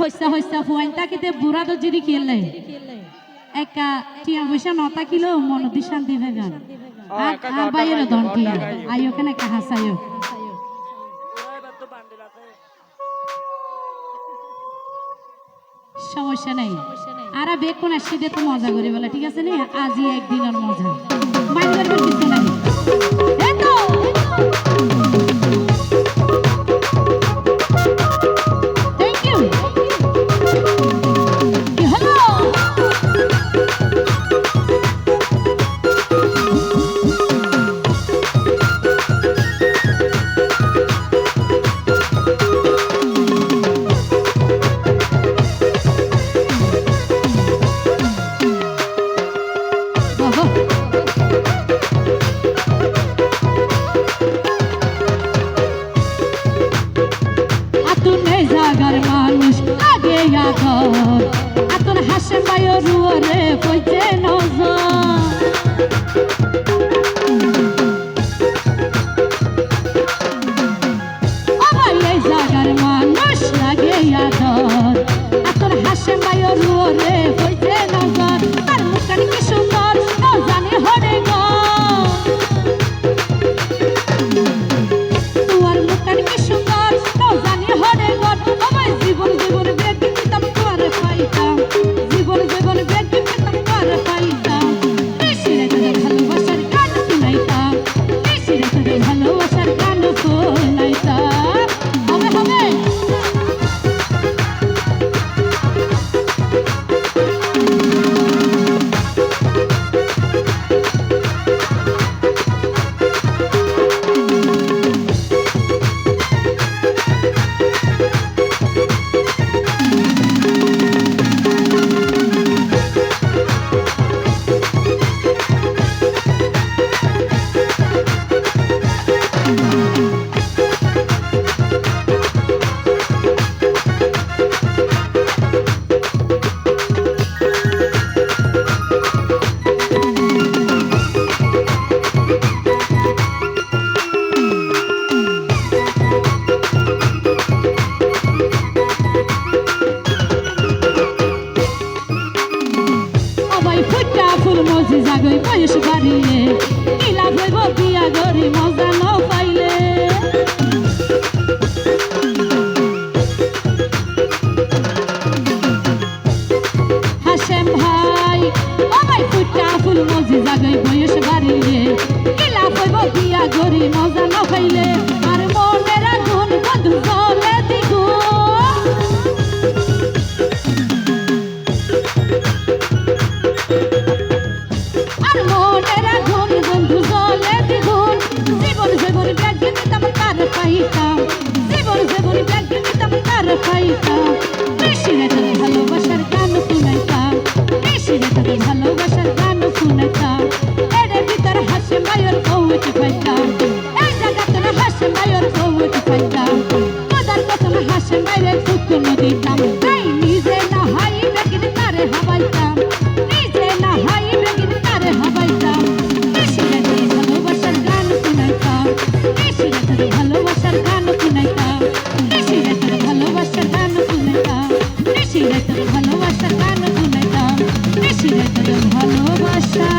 হইসা হইসা ফুয়াইনটা কিতে বুড়া তো জিরি খেলে একা টিয়া পয়সা নতা কিলো মনদি শান্তি ভেগান আর বাইরে দন টিয়া আইও কেন একা হাসাইও সমস্যা নাই আর বেকুন আসি দে তো মজা করি বলে ঠিক আছে নি আজই একদিনের মজা মাইন্ড করবেন কিছু নাই এই তো থ্যাংক ইউ কি হলো মানুষ আগে আগর আতর হাসে পায় রুয়ারে কইতে নজর ও ভাই এই জাগার মানুষ লাগে আগর আতর হাসে পায় রুয়ারে কইতে নজর তার মুখখান কি সুন্দর ও জানে হরে গো তোমার মুখখান কি সুন্দর ও জানে হরে গো জীবন জীবন ব্যাগ দিতাম করে পাইতাম জীবন জীবন ব্যাগ দিতাম করে পাইতাম বেশিরে তোদের ভালোবাসার গান শুনাইতাম বেশিরে তোদের ভালোবাসার গান শুনাইতাম হবে হবে মজি জাগই বয়স বাড়িলে কিলা ভইব বিয়া গরি মজা ন পাইলে হাসেম ভাই ও ভাই ফুটা ফুল মজি জাগই বয়স বাড়িলে কিলা ভইব বিয়া গরি মজা ন পাইলে আর মনের আগুন বন্ধু জলে দিগো পাইতাম জীবন জীবন ব্যাগ দিতাম তার পাইতাম বেশিরে তোদের ভালোবাসার গান শুনাইতাম বেশিরে তোদের ভালোবাসার গান শুনাইতাম এর ভিতর হাসে মায়ের কৌটি পাইতাম এই জায়গা তোর হাসে মায়ের কৌটি পাইতাম মজার কসম হাসে মায়ের ফুকুন দিতাম তাই নিজে না হাই ব্যাগিন তারে হাবাইতাম নিজে না হাই ব্যাগিন তারে হাবাইতাম বেশিরে তোদের ভালোবাসার গান শুনাইতাম বেশিরে তোদের ভালোবাসার গান শুনাইতাম বেশিরে তোদের ভালোবাসার গান শুনাইতাম বেশিরে তোদের ভালোবাসার গান শুনাইতাম বেশিরে তোদের ভালোবাসা